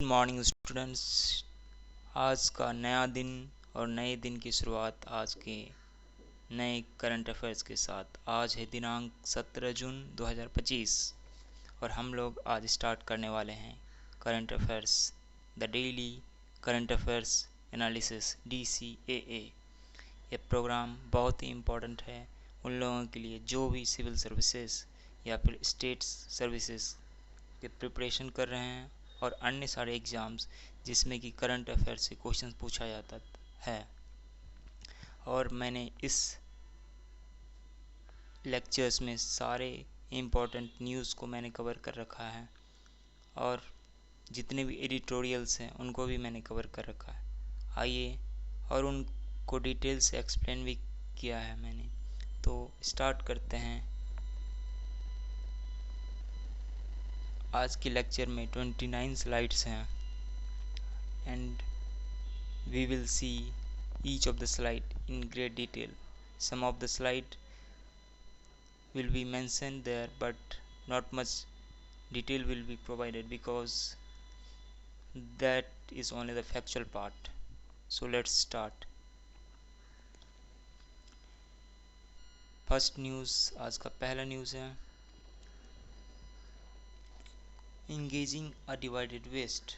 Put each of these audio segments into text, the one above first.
Good morning students. आज का नया दिन और नए दिन की शुरुआत आज के नए करंट अफेयर्स के साथ। आज है दिनांक 17 जून 2025 और हम लोग आज स्टार्ट करने वाले हैं current affairs the daily current affairs analysis DCAA। ये प्रोग्राम बहुत ही इम्पोर्टेंट है उन लोगों के लिए जो भी सिविल सर्विसेज या फिर स्टेट सर्विसेज के प्रिपरेशन कर रहे हैं और अन्य सारे एग्ज़ाम्स जिसमें कि करंट अफेयर से क्वेश्चन पूछा जाता है। और मैंने इस लेक्चर्स में सारे इम्पोर्टेंट न्यूज़ को मैंने कवर कर रखा है और जितने भी एडिटोरियल्स हैं उनको भी मैंने कवर कर रखा है। आइए, और उनको डिटेल से एक्सप्लेन भी किया है मैंने। तो स्टार्ट करते हैं। आज के लेक्चर में 29 स्लाइड्स हैं and we will see each of the slide in great detail. Some of the slide will be mentioned there but not much detail will be provided because that is only the factual part. So let's start. First news, आज का पहला news है engaging a divided west.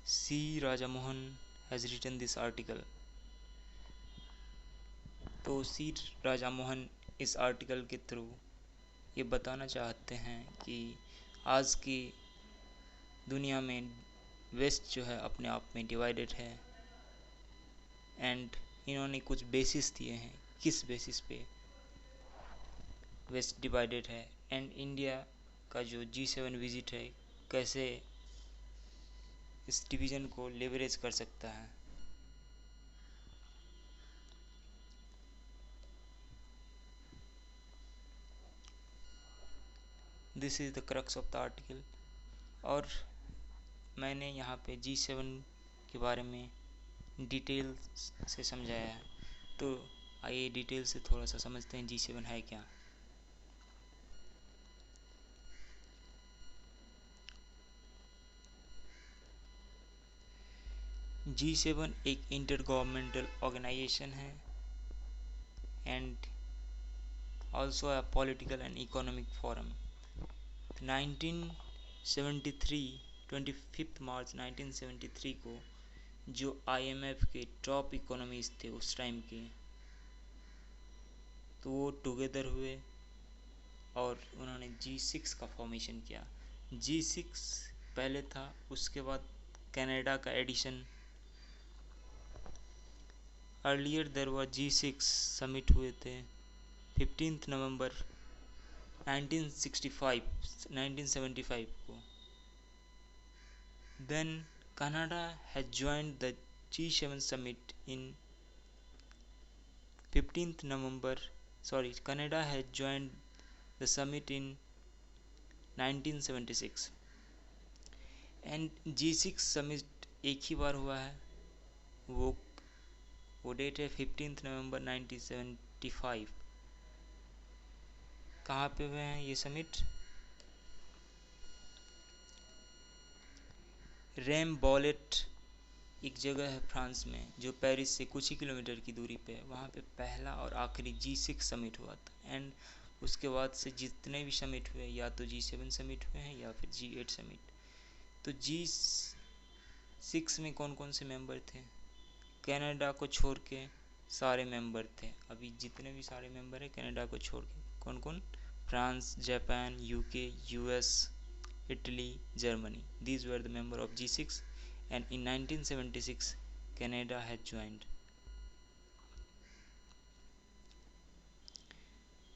C. Rajamohan has written this article. तो सी राजामोहन इस article के through ये बताना चाहते हैं कि आज की दुनिया में वेस्ट जो है अपने आप में डिवाइडेड है एंड इन्होंने कुछ बेसिस दिए हैं किस बेसिस पे वेस्ट डिवाइडेड है एंड इंडिया का जो G7 विजिट है कैसे इस डिवीज़न को लेवरेज कर सकता है। This is the crux of the article. और मैंने यहाँ पे G7 के बारे में डिटेल से समझाया है, तो आइए डिटेल से थोड़ा सा समझते हैं G7 है क्या। G7 एक इंटर गवर्नमेंटल ऑर्गेनाइजेशन है and also a political and economic forum. 25 मार्च 1973 को जो IMF के टॉप इकोनॉमिस्ट थे उस टाइम के, तो वो टुगेदर हुए और उन्होंने G6 का फॉर्मेशन किया। G6 पहले था, उसके बाद कनाडा का edition. Earlier there were G6 summit हुए थे 15 नवंबर 1975 को। Then Canada has joined the G7 summit in 15th November. Canada has joined the summit in 1976 and G6 summit एक ही बार हुआ है। वो डेट है 15 नवंबर 1975। कहाँ पे हुए हैं ये समिट? रेम बॉलेट एक जगह है फ्रांस में जो पेरिस से कुछ ही किलोमीटर की दूरी पे है। वहाँ पे पहला और आखिरी G6 समिट हुआ था एंड उसके बाद से जितने भी समिट हुए या तो G7 समिट हुए हैं या फिर G8 समिट। तो G6 में कौन कौन से मेंबर थे? कनाडा को छोड़ के सारे मेंबर थे। अभी जितने भी सारे मेंबर हैं कनाडा को छोड़ के कौन कौन? France, Japan, UK, US, Italy, Germany. These were the member of G6 and in 1976 Canada had joined.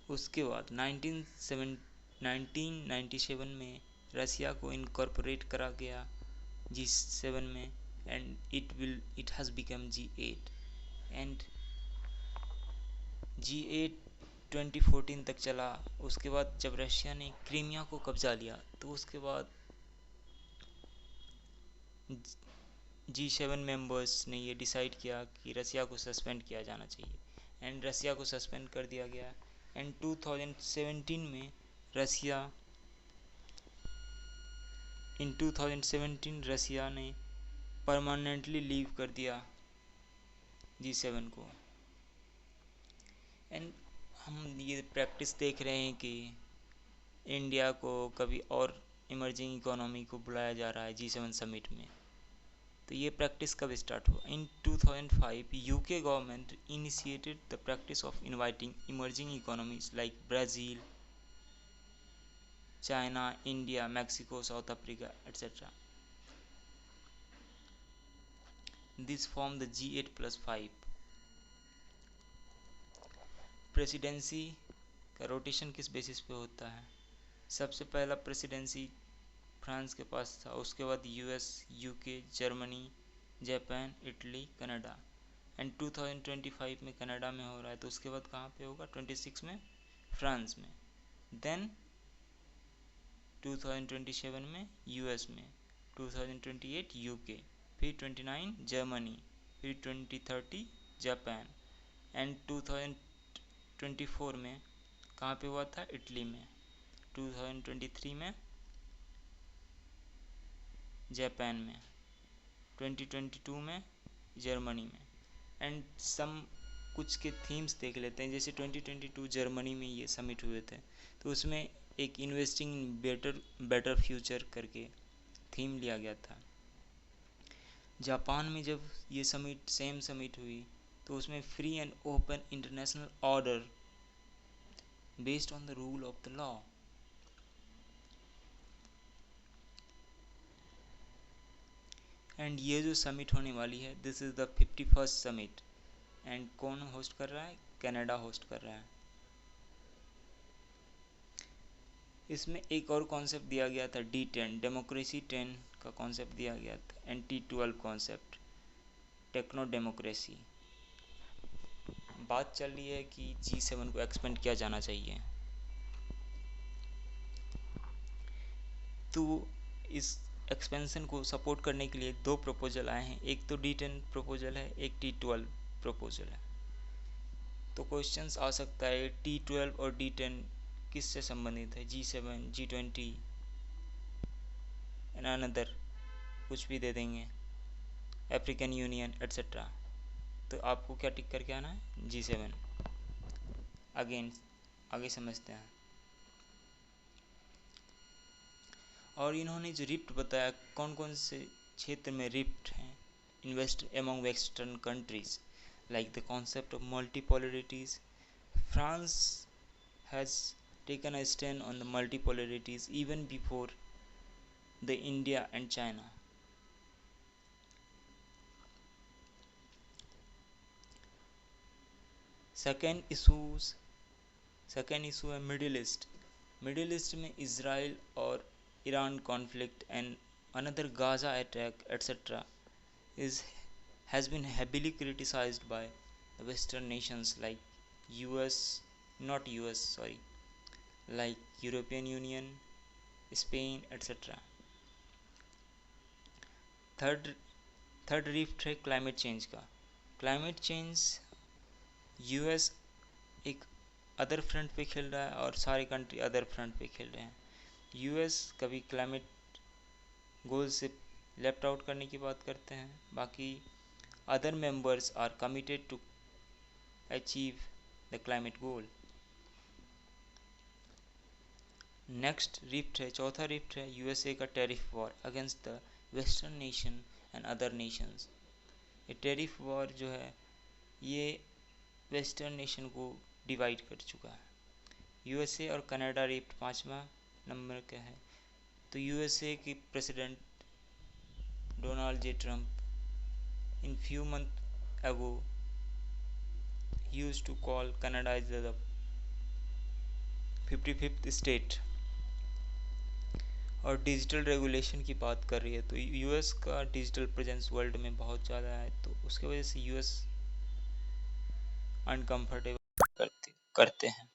उसके बाद 1997 में रसिया को इनकॉर्पोरेट करा गया G7 में and it has become G8 and G8 2014 तक चला। उसके बाद जब रशिया ने क्रीमिया को कब्जा लिया तो उसके बाद G7 मेंबर्स ने ये डिसाइड किया कि रसिया को सस्पेंड किया जाना चाहिए एंड रसिया को सस्पेंड कर दिया गया एंड 2017 में रसिया इन 2017 रसिया ने परमानेंटली लीव कर दिया G7 को। एंड हम ये प्रैक्टिस देख रहे हैं कि इंडिया को कभी और इमर्जिंग इकोनॉमी को बुलाया जा रहा है G7 समिट में। तो ये प्रैक्टिस कब स्टार्ट हुआ? इन 2005 UK government initiated the practice of inviting emerging economies like Brazil, China, India, Mexico, south Africa etcetera. This form the G8+5। Presidency का रोटेशन किस बेसिस पे होता है? सबसे पहला प्रेसिडेंसी फ्रांस के पास था, उसके बाद US, UK, Germany, Japan, Italy, Canada. And 2025 में कनाडा में हो रहा है, तो उसके बाद कहाँ पे होगा? 26 में फ्रांस में, देन 2027 में यूएस में, 2028 यूके, फिर 29 जर्मनी, फिर 2030 जापान, एंड 2024 में कहाँ पे हुआ था? इटली में, 2023 में जापान में, 2022 में जर्मनी में। एंड सम कुछ के थीम्स देख लेते हैं। जैसे 2022 जर्मनी में ये समिट हुए थे, तो उसमें एक इन्वेस्टिंग इन बेटर फ्यूचर करके थीम लिया गया था। जापान में जब ये सेम समिट हुई, तो उसमें free and open international order based on the rule of the law. And ये जो समिट होने वाली है, this is the 51st summit. And कौन होस्ट कर रहा है? कनाडा होस्ट कर रहा है। इसमें एक और कॉन्सेप्ट दिया गया था, D10 डेमोक्रेसी 10 का कॉन्सेप्ट दिया गया था, and T12 concept techno democracy. बात चल रही है कि G7 को एक्सपेंड किया जाना चाहिए। तो इस एक्सपेंशन को सपोर्ट करने के लिए दो प्रपोजल आए हैं, एक तो D10 प्रपोजल है, एक T12 प्रपोजल है। तो क्वेश्चंस आ सकता है T12 और D10 किससे संबंधित है? G7, G20 एंड अनदर कुछ भी दे देंगे, अफ्रीकन यूनियन एट्सेट्रा। तो आपको क्या टिक करके आना है? G7। अगेन आगे समझते हैं। और इन्होंने जो रिफ्ट बताया, कौन कौन से क्षेत्र में रिफ्ट हैं? Invest among western countries, like the concept of multipolarities. France has taken a stand on the multipolarities even before the India and China. Second issue है मिडिल ईस्ट। मिडिल ईस्ट में Israel और Iran conflict and another Gaza attack etcetera is has been heavily criticized by the Western nations like like European Union, Spain, etc. Third rift है climate change का। Climate change US एक other front पे खेल रहा है और सारे country other front पे खेल रहे हैं। यूएस कभी क्लाइमेट गोल से लेफ्ट आउट करने की बात करते हैं, बाकी other members are committed to achieve the climate goal. Next rift है, चौथा रिफ्ट है यूएसए का tariff war against the western nation and other nations. ये टेरिफ वॉर जो है, ये वेस्टर्न नेशन को डिवाइड कर चुका है। यूएसए और कनाडा रिफ्ट 5वां नंबर का है। तो यूएसए के president Donald J Trump in few month ago used to call Canada is the 55th state. और डिजिटल रेगुलेशन की बात कर रही है, तो यूएस का डिजिटल प्रेजेंस वर्ल्ड में बहुत ज़्यादा है, तो उसके वजह से यूएस अनकंफर्टेबल करते हैं।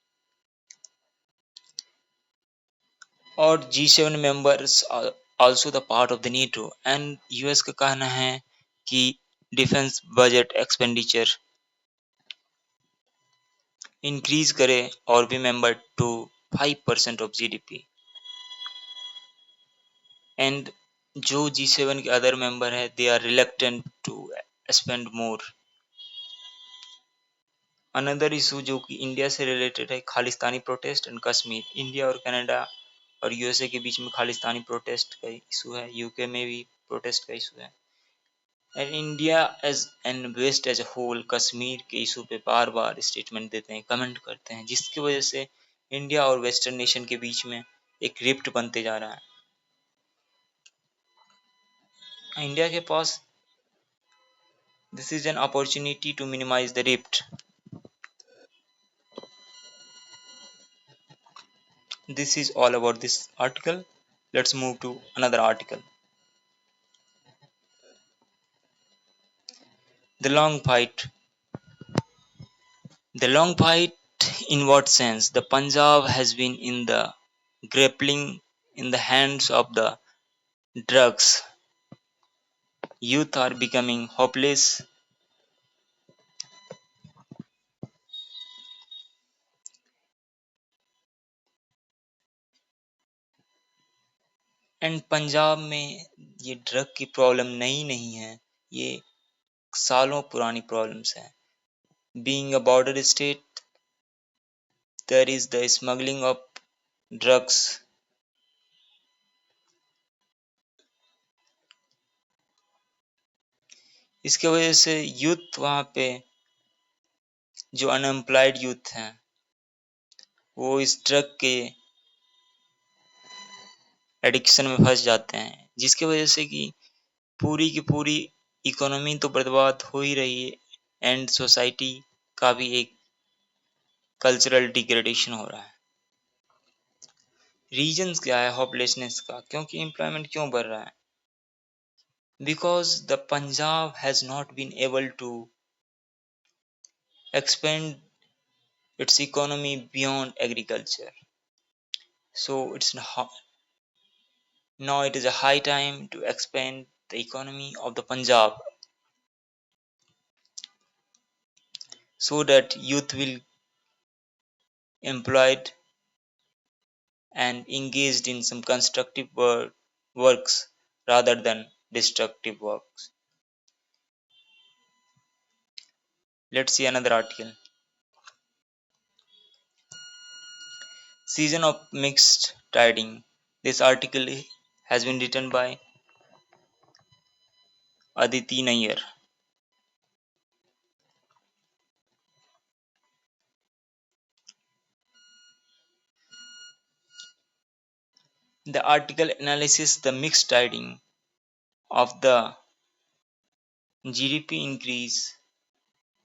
और G7 members also the part of the NATO, and US का कहना है कि डिफेंस बजट एक्सपेंडिचर इंक्रीज करे और भी member to 5% of GDP. And जो G7 के अदर मेंबर है they are reluctant to spend more. Another issue जो कि इंडिया से रिलेटेड है, Khalistani protest and Kashmir. India और कनाडा और यूएसए के बीच में खालिस्तानी प्रोटेस्ट का इशू है, यूके में भी प्रोटेस्ट का इशू है. And India as and west as a whole Kashmir के इशू पे बार बार स्टेटमेंट देते हैं, कमेंट करते हैं, जिसकी वजह से इंडिया और वेस्टर्न नेशन के बीच में एक रिफ्ट बनते जा रहा है. इंडिया के पास this is an opportunity to minimize the rift. This is all about this article. Let's move to another article. The long fight. The long fight, in what sense? The Punjab has been in the grappling in the hands of the drugs. Youth are becoming hopeless. And Punjab में ये drug की problem नई नहीं है, ये सालों पुरानी problems है. Being a border state, there is the smuggling of drugs. इसके वजह से यूथ वहाँ पे जो अनएम्प्लॉयड यूथ हैं वो इस ड्रग के एडिक्शन में फंस जाते हैं, जिसकी वजह से कि पूरी की पूरी इकोनॉमी तो बर्बाद हो ही रही है एंड सोसाइटी का भी एक कल्चरल डिग्रेडेशन हो रहा है. रीजंस क्या है होपलेसनेस का, क्योंकि एम्प्लॉयमेंट क्यों बढ़ रहा है? Because the Punjab has not been able to expand its economy beyond agriculture. So now it is a high time to expand the economy of the Punjab so that youth will employed and engaged in some constructive works rather than destructive works. Let's see another article. Season of mixed tiding. This article has been written by Aditi Nayyar. The article analyzes the mixed tiding of the GDP increase,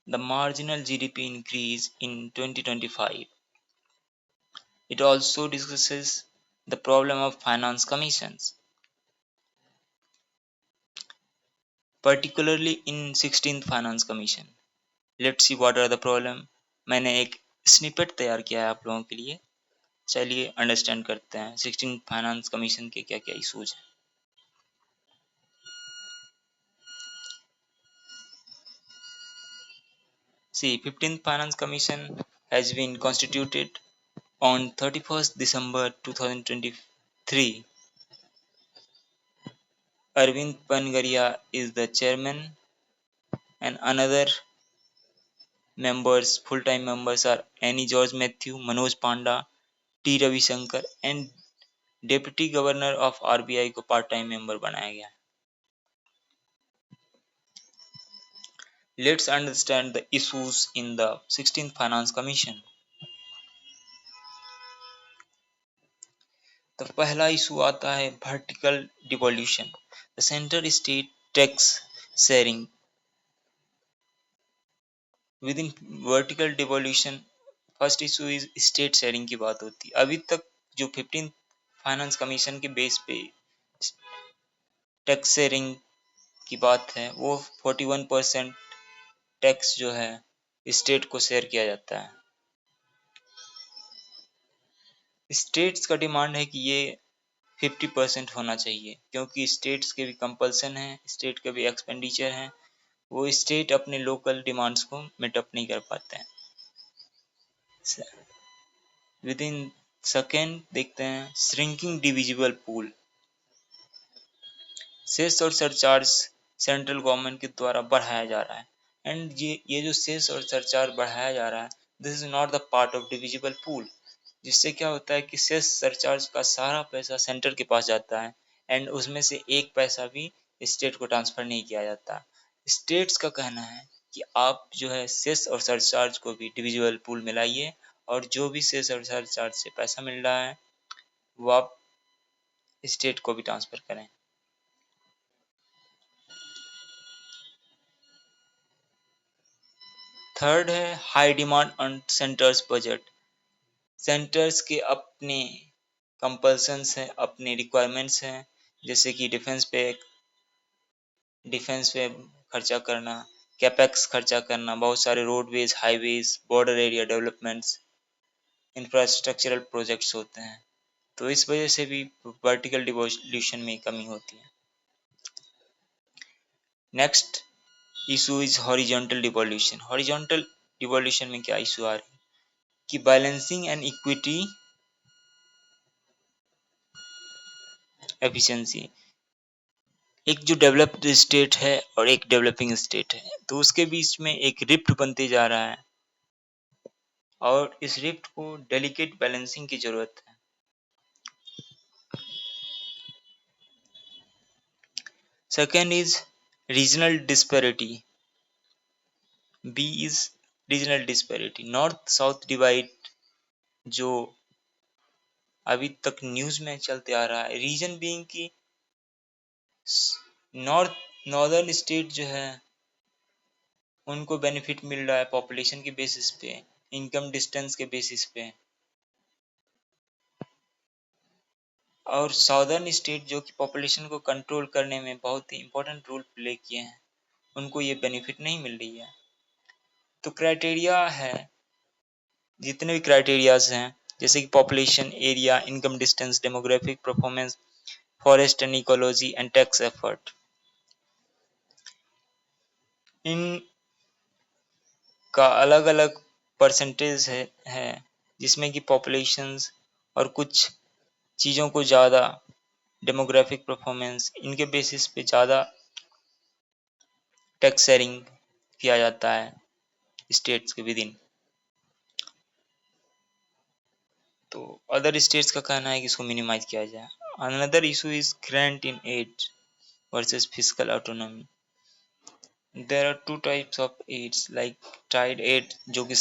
the marginal GDP increase in 2025. It also discusses the problem of finance commissions, particularly in 16th Finance Commission. Let's see what are the problem. मैंने एक snippet तैयार किया है आप लोगों के लिए. चलिए अंडरस्टैंड करते हैं 16th फाइनेंस कमीशन के क्या क्या इशूज हैं. See, 15th Finance Commission has been constituted on 31st December 2023. Arvind Pangaria is the chairman and another members, full-time members are Annie George Mathew, Manoj Panda, T Ravishankar and Deputy Governor of RBI को part-time member बनाया गया. Let's understand the issues in the 16th Finance Commission. तो पहला issue आता है vertical devolution. The centre state tax sharing. With in vertical devolution first issue is state sharing की बात होती है. अभी तक जो 15th फाइनेंस कमीशन के बेस पे टैक्स शेयरिंग की बात है वो 41% टैक्स जो है स्टेट को शेयर किया जाता है. स्टेट्स का डिमांड है कि ये 50% होना चाहिए, क्योंकि स्टेट्स के भी कंपल्सन है, स्टेट के भी एक्सपेंडिचर हैं, वो स्टेट अपने लोकल डिमांड्स को मीट अप नहीं कर पाते हैं. विद इन सेकेंड देखते हैं श्रिंकिंग डिविजिबल पूल। सेस और सरचार्ज सेंट्रल गवर्नमेंट के द्वारा बढ़ाया जा रहा है, एंड ये जो सेस और सरचार्ज बढ़ाया जा रहा है, this is not the part of divisible pool. जिससे क्या होता है कि सेस सरचार्ज का सारा पैसा सेंटर के पास जाता है, एंड उसमें से एक पैसा भी स्टेट को ट्रांसफर नहीं किया जाता। स्टेट्स का कहना है कि आप जो है सेस और सरचार्ज को भी डिविजिबल पूल में लाइए, और जो भी सेस और सरचार्ज से पैसा मिल रहा है वो आप स्टेट को भी ट्रांसफर करें। थर्ड है high demand on centres budget. Centres के अपने कंपल्सन्स हैं, अपने रिक्वायरमेंट्स हैं, जैसे कि डिफेंस पे खर्चा करना, कैपेक्स खर्चा करना, बहुत सारे roadways, highways, border area developments, infrastructural projects होते हैं। तो इस वजह से भी वर्टिकल डिवोल्यूशन में कमी होती है। Next issue is horizontal devolution. Horizontal devolution में क्या इशू आ रही है कि बैलेंसिंग एंड इक्विटी एफिशिएंसी। एक जो डेवलप्ड स्टेट है और एक डेवलपिंग स्टेट है, तो उसके बीच में एक रिफ्ट बनते जा रहा है, और इस रिफ्ट को डेलिकेट बैलेंसिंग की जरूरत है। Second is regional disparity. B is regional disparity, north south divide, जो अभी तक न्यूज में चलते आ रहा है। रीजन बीइंग की नॉर्दर्न स्टेट जो है उनको बेनिफिट मिल रहा है पॉपुलेशन के बेसिस पे, इनकम डिस्टेंस के बेसिस पे, और साउदर्न स्टेट जो कि पॉपुलेशन को कंट्रोल करने में बहुत ही इंपॉर्टेंट रोल प्ले किए हैं, उनको ये बेनिफिट नहीं मिल रही है। तो क्राइटेरिया है, जितने भी क्राइटेरियाज हैं, जैसे कि population, area, income distance, demographic performance, forest and ecology and tax effort, इन का अलग अलग परसेंटेज है जिसमें कि पॉपुलेशंस और कुछ चीज़ों को ज़्यादा, डेमोग्राफिक परफॉर्मेंस, इनके बेसिस पे ज़्यादा टैक्स शेयरिंग किया जाता है स्टेट्स के विद इन। तो अदर स्टेट्स का कहना है कि इसको मिनिमाइज किया जाए। Another issue is grant in aid versus physical autonomy. There are two types of aids, like tied aid जो कि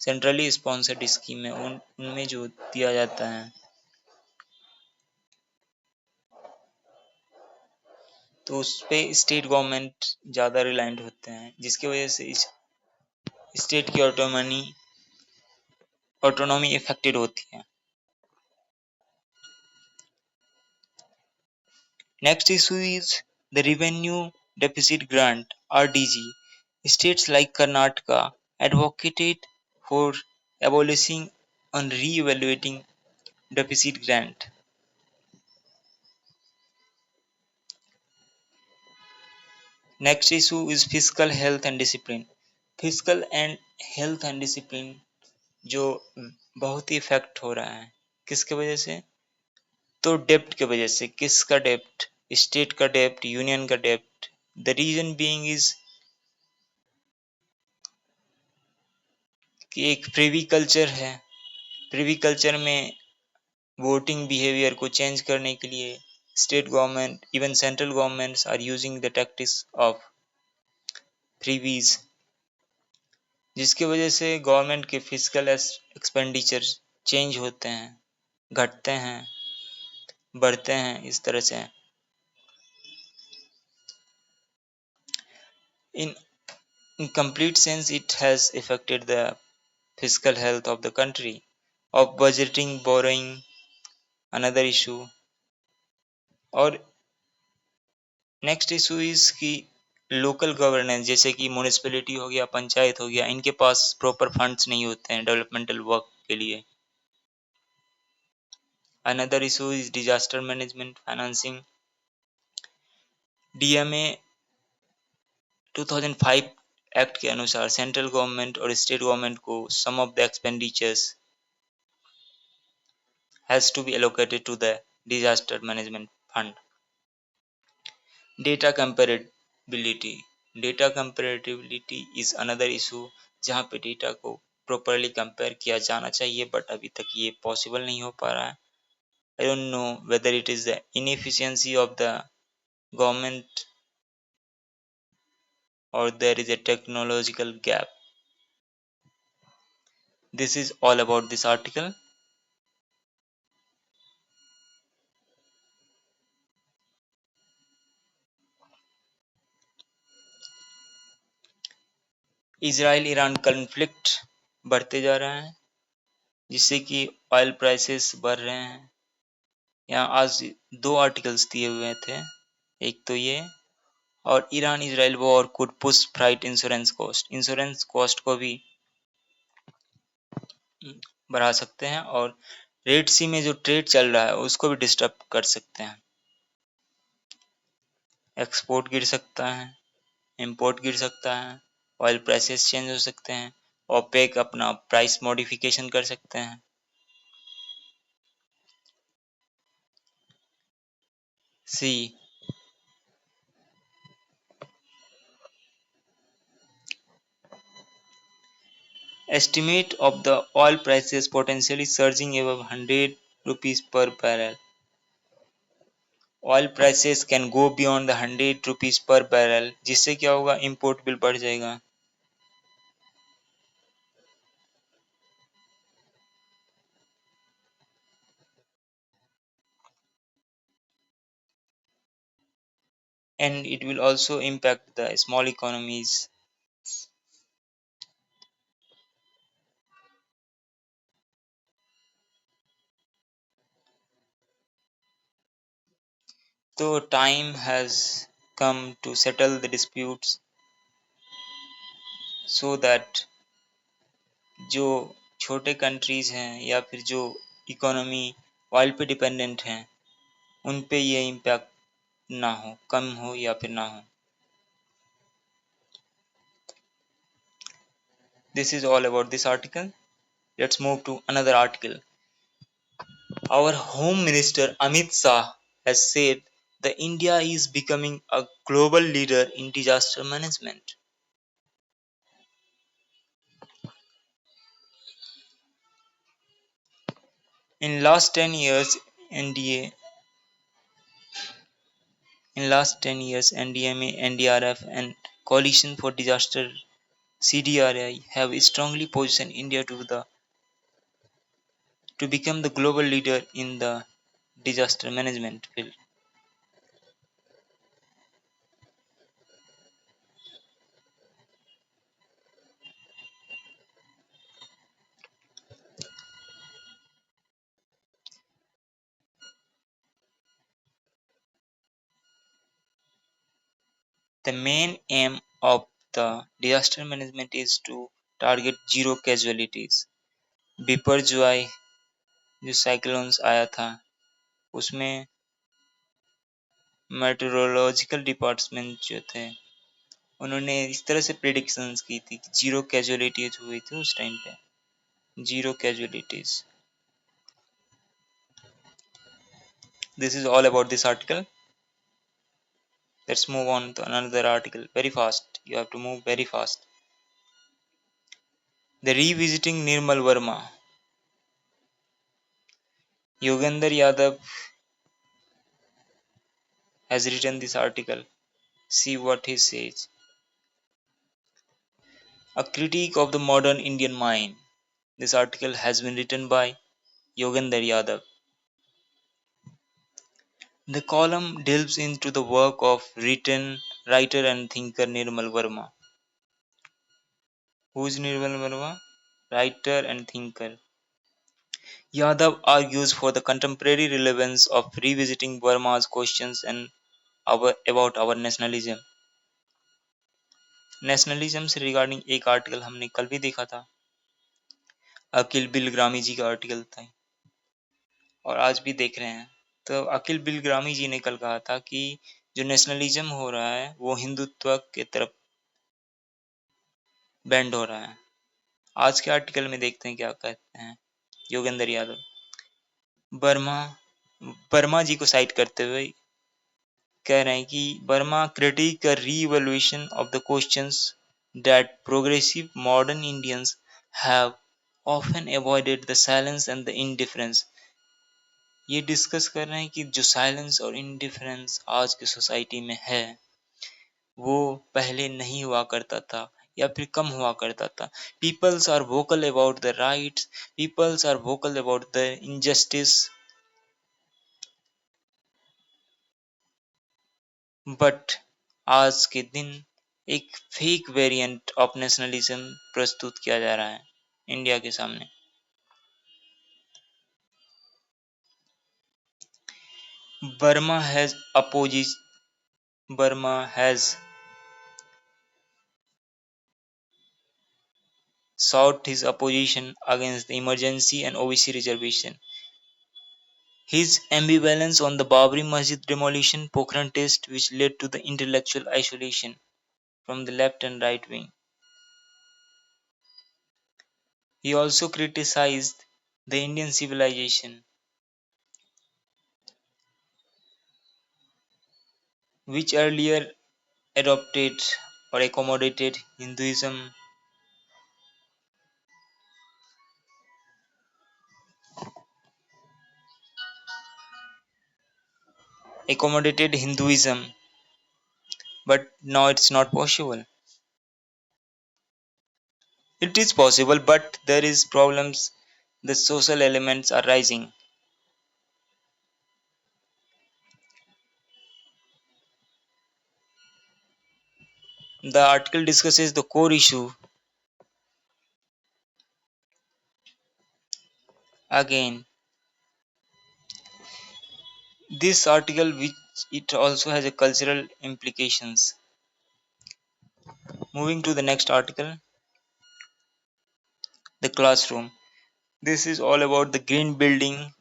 सेंट्रली स्पॉन्सर्ड स्कीम है, उनमें जो दिया जाता है, तो उस पे स्टेट गवर्नमेंट ज़्यादा रिलायंट होते हैं, जिसकी वजह से इस स्टेट की ऑटोनॉमी इफेक्टेड होती है। Next issue is the revenue deficit grant RDG. States like Karnataka advocated for abolishing and re-evaluating deficit grant. Next issue is fiscal health and discipline. Fiscal and health and discipline जो बहुत ही effect हो रहा है, किसके वजह से? तो डेप्ट के वजह से। किसका डेप्ट? स्टेट का डेप्ट, यूनियन का डेप्ट। द रीजन बीइंग इज कि एक प्रिवी कल्चर है, प्रिवी कल्चर में वोटिंग बिहेवियर को चेंज करने के लिए state government, even central governments are using the tactics of freebies, जिसकी वजह से गवर्नमेंट के फिजिकल एक्सपेंडिचर चेंज होते हैं, घटते हैं, बढ़ते हैं, इस तरह से। इन complete sense it has affected the fiscal health of the country, of budgeting, borrowing, another issue। और नेक्स्ट इशू इज कि लोकल गवर्नेंस, जैसे कि म्यूनिसिपैलिटी हो गया, पंचायत हो गया, इनके पास प्रॉपर फंड्स नहीं होते हैं डेवलपमेंटल वर्क के लिए। Another issue is disaster management financing. DMA 2005 act के अनुसार सेंट्रल गवर्नमेंट और स्टेट गवर्नमेंट को sum of the expenditures has to be allocated to the disaster management fund. Data comparability, data comparability is another issue, जहाँ पे data को properly compare किया जाना चाहिए बट अभी तक ये पॉसिबल नहीं हो पा रहा है। I don't know whether it is the inefficiency of the government or there is a technological gap. This is all about this article. Israel Iran conflict बढ़ते जा रहा है जिससे कि ऑयल प्राइसेस बढ़ रहे हैं। यहाँ आज दो आर्टिकल्स दिए हुए थे, एक तो ये और Iran Israel war could push freight insurance cost को भी बढ़ा सकते हैं और रेड सी में जो ट्रेड चल रहा है उसको भी डिस्टर्ब कर सकते हैं। एक्सपोर्ट गिर सकता है, इंपोर्ट गिर सकता है, ऑयल प्राइसेस चेंज हो सकते हैं, ओपेक अपना प्राइस मॉडिफिकेशन कर सकते हैं। सी estimate of the oil prices potentially surging above 100 rupees per barrel. Oil prices can go beyond the 100 rupees per barrel, जिससे क्या होगा, इंपोर्ट बिल बढ़ जाएगा। And it will also impact the small economies. तो time has come to settle the disputes so that जो छोटे countries हैं या फिर जो इकोनॉमी ऑयल पे डिपेंडेंट हैं उन पे ये इम्पैक्ट ना हो, कम हो या फिर ना हो। This is all about this article. Let's move to another article. Our Home Minister Amit Shah has said that India is becoming a global leader in disaster management. In last 10 years, NDA in last 10 years, NDMA, NDRF, and Coalition for Disaster (CDRI) have strongly positioned India to become the global leader in the disaster management field. The main aim of the disaster management is to target zero casualties. Biparjoy जो cyclones आया था उसमें meteorological department जो थे उन्होंने इस तरह से प्रिडिक्शंस की थी कि जीरो कैजुअलिटीज हुई थी उस टाइम पे, zero casualties. This is all about this article. Let's move on to another article very fast, you have to move very fast. The revisiting Nirmal Verma, Yogendra Yadav has written this article. See what he says. A critique of the modern Indian mind. This article has been written by Yogender Yadav. The column delves into the work of writer and thinker Nirmal Verma. Who is Nirmal Verma? Writer and thinker. Yadav argues for the contemporary relevance of revisiting Verma's questions and about our nationalism. Nationalism से regarding एक article हमने कल भी देखा था, अकिल बिलग्रामी जी का article था और आज भी देख रहे हैं। तो अकिल बिलग्रामी जी ने कल कहा था कि जो नेशनलिज्म हो रहा है वो हिंदुत्व के तरफ बैंड हो रहा है। आज के आर्टिकल में देखते हैं क्या कहते हैं योगेंद्र यादव। वर्मा वर्मा जी को साइट करते हुए कह रहे हैं कि Verma critique a re-evaluation of the questions that progressive modern Indians have often avoided the silence and the indifference। ये डिस्कस कर रहे हैं कि जो साइलेंस और इंडिफरेंस आज की सोसाइटी में है वो पहले नहीं हुआ करता था या फिर कम हुआ करता था। Peoples are vocal about the rights, peoples are vocal about the injustice, but आज के दिन एक फेक वेरिएंट ऑफ नेशनलिज्म प्रस्तुत किया जा रहा है इंडिया के सामने। Burma has opposes Burma has sought his opposition against the emergency and OBC reservation. His ambivalence on the Babri Masjid demolition Pokhran test, which led to the intellectual isolation from the left and right wing. He also criticized the Indian civilization, which earlier adopted or accommodated Hinduism, but now it's not possible. It is possible, but there is problems. The social elements are rising. The article discusses the core issue. Again, this article which it also has a cultural implications. Moving to the next article, the classroom. This is all about the green building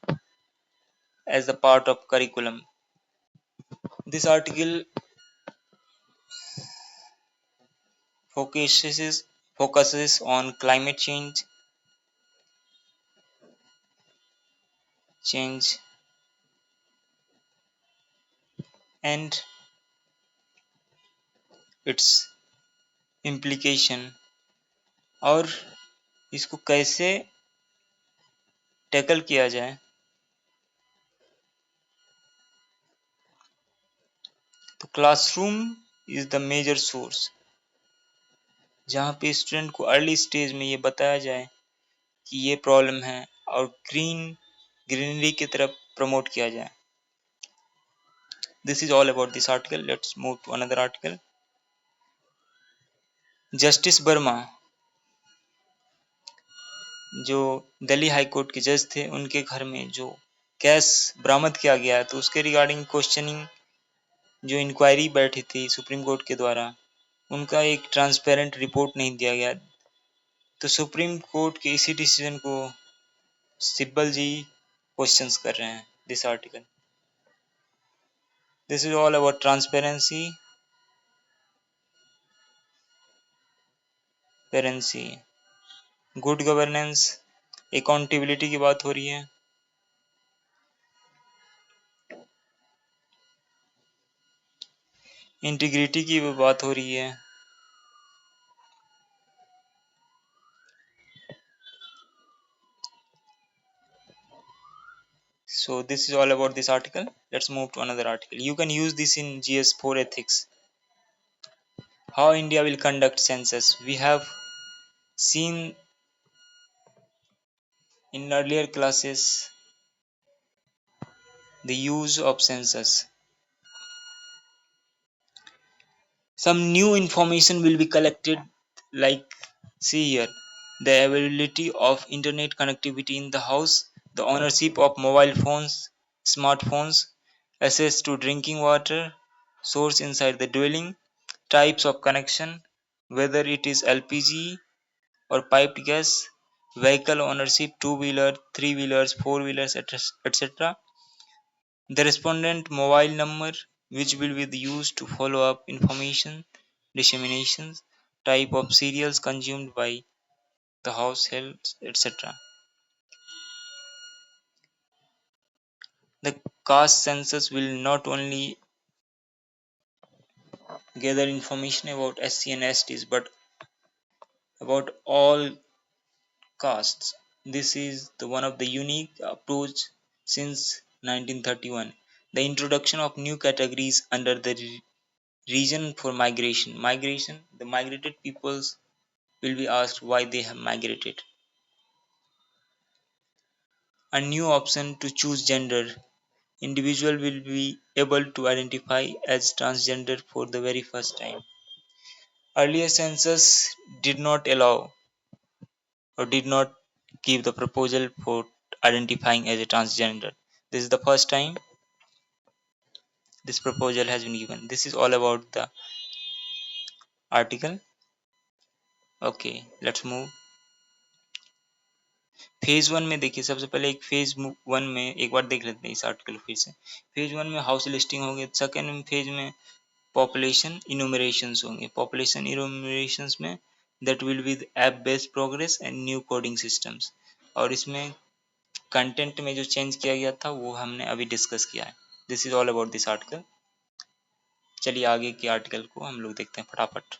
as a part of curriculum. This article focuses on climate change and its implication और इसको कैसे tackle किया जाए। तो classroom is the major source जहाँ पे student को early stage में ये बताया जाए कि ये प्रॉब्लम है और ग्रीनरी की तरफ प्रमोट किया जाए। This is all about this article. Let's move to another article. Justice Verma जो दिल्ली हाई कोर्ट के जज थे उनके घर में जो कैश बरामद किया गया है तो उसके रिगार्डिंग क्वेश्चनिंग जो इंक्वायरी बैठी थी सुप्रीम कोर्ट के द्वारा उनका एक ट्रांसपेरेंट रिपोर्ट नहीं दिया गया। तो सुप्रीम कोर्ट के इसी डिसीजन को सिब्बल जी क्वेश्चंस कर रहे हैं। This article this is all about transparency parency good governance accountability की बात हो रही है। इंटीग्रिटी की भी बात हो रही है। So this is all about this article. Let's move to another article. You can use this in GS4 ethics. How India will conduct census. We have seen in earlier classes the use of census. Some new information will be collected, like see here the availability of internet connectivity in the house, the ownership of mobile phones, smartphones, access to drinking water, source inside the dwelling, types of connection, whether it is LPG or piped gas, vehicle ownership, two-wheeler, three-wheelers, four-wheelers, etc. The respondent mobile number, which will be used to follow up information disseminations, type of cereals consumed by the households, etc. The caste census will not only gather information about SC and STs but about all castes. This is the one of the unique approach since 1931. The introduction of new categories under the reason for migration. Migration, the migrated peoples will be asked why they have migrated. A new option to choose gender. Individual will be able to identify as transgender for the very first time. Earlier census did not allow or did not give the proposal for identifying as a transgender. This is the first time this proposal has been given. This is all about the article. Okay, let's move. Phase one में देखिए, सबसे पहले एक phase one में एक बार देख लेते हैं इस आर्टिकल फिर से। फेज वन में हाउस लिस्टिंग होंगे, सेकेंड फेज में पॉपुलेशन इनुमरेशंस होंगे। पॉपुलेशन इनुमरेशंस में that will be app based progress and new coding systems. और इसमें कंटेंट में जो चेंज किया गया था वो हमने अभी डिस्कस किया है। This is all about this article. चलिए आगे के आर्टिकल को हम लोग देखते हैं फटाफट।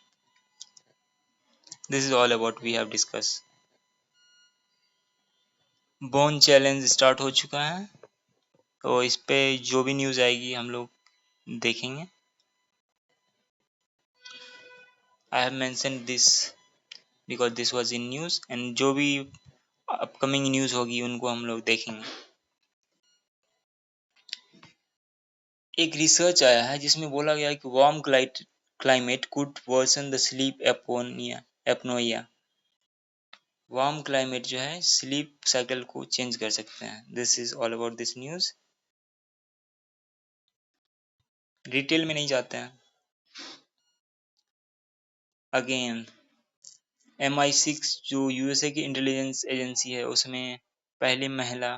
This is all about we have discuss. Bonn challenge start हो चुका है, तो इस पे जो भी न्यूज़ आएगी हम लोग देखेंगे। I have mention this because this was in news, and जो भी अपकमिंग न्यूज़ होगी उनको हम लोग देखेंगे। एक रिसर्च आया है जिसमें बोला गया है कि warm climate could worsen the sleep apnoea. Warm climate जो है स्लीप साइकिल को चेंज कर सकते हैं। This is all about this news. Detail में नहीं जाते हैं। अगेन MI6 जो यूएसए की इंटेलिजेंस एजेंसी है उसमें पहली महिला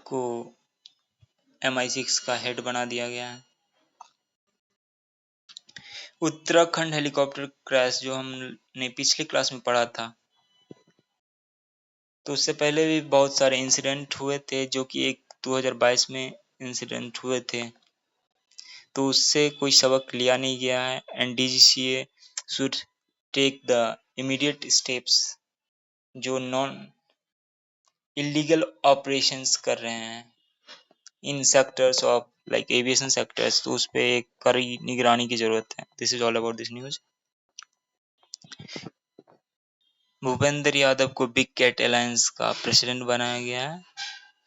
को MI6 का हेड बना दिया गया है। उत्तराखंड हेलीकॉप्टर क्रैश जो हमने पिछली क्लास में पढ़ा था, तो उससे पहले भी बहुत सारे इंसिडेंट हुए थे जो कि एक 2022 में इंसिडेंट हुए थे, तो उससे कोई सबक लिया नहीं गया है। And DGCA should take the immediate steps जो नॉन इलीगल ऑपरेशंस कर रहे हैं in sectors of like aviation sectors, तो उस पर एक कड़ी निगरानी की जरूरत है। This is all about this news. Bhupender Yadav को बिग कैट अलायंस का प्रेसिडेंट बनाया गया है,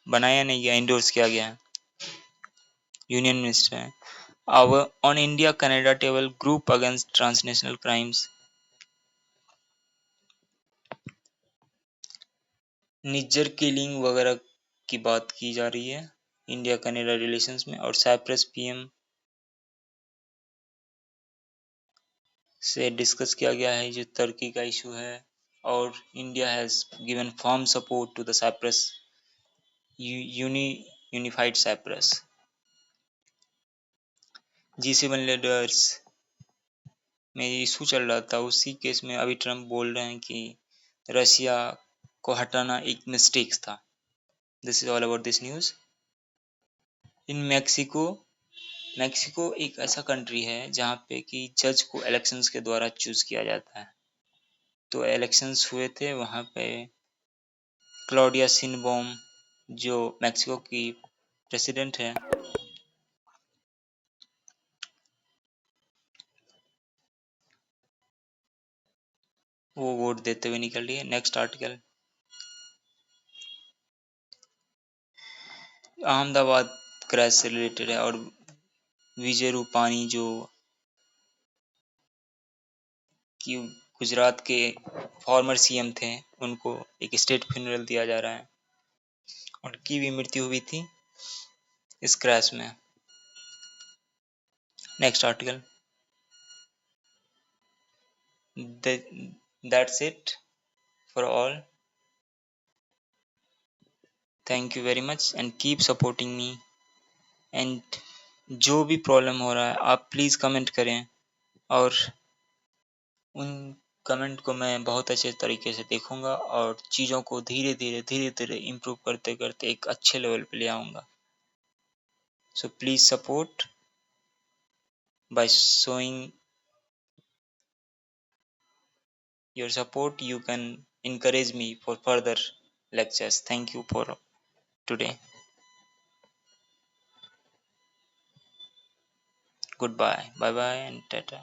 बनाया नहीं गया, इंडोर्स किया गया है। यूनियन मिनिस्टर है। Our on India Canada table group against transnational crimes। Nijjar killing वगैरह की बात की जा रही है इंडिया कनाडा रिलेशंस में। और साइप्रस PM से डिस्कस किया गया है जो तुर्की का इशू है। और India has given firm support to the Cyprus unified Cyprus. G7 leaders में इशू चल रहा था, उसी केस में अभी ट्रम्प बोल रहे हैं कि रशिया को हटाना एक मिस्टेक था। This is all about this news. In Mexico एक ऐसा कंट्री है जहाँ पे कि जज को इलेक्शंस के द्वारा चूज किया जाता है। तो इलेक्शंस हुए थे वहाँ पे क्लॉडिया शिनबॉम जो मैक्सिको की प्रेसिडेंट है, वो वोट देते हुए निकल रही है। Next article. अहमदाबाद क्रैश से रिलेटेड है और विजय रूपानी जो कि गुजरात के फॉर्मर CM थे, उनको एक स्टेट फ्यूनरल दिया जा रहा है। उनकी भी मृत्यु हुई थी इस क्रैश में। Next article. That's it for all. Thank you very much and keep supporting me. And जो भी प्रॉब्लम हो रहा है आप प्लीज़ कमेंट करें, और उन कमेंट को मैं बहुत अच्छे तरीके से देखूंगा और चीज़ों को धीरे धीरे इम्प्रूव करते करते एक अच्छे लेवल पे ले आऊँगा। So please support by showing your support. You can encourage me for further lectures. Thank you for today. Goodbye, bye bye, and tata.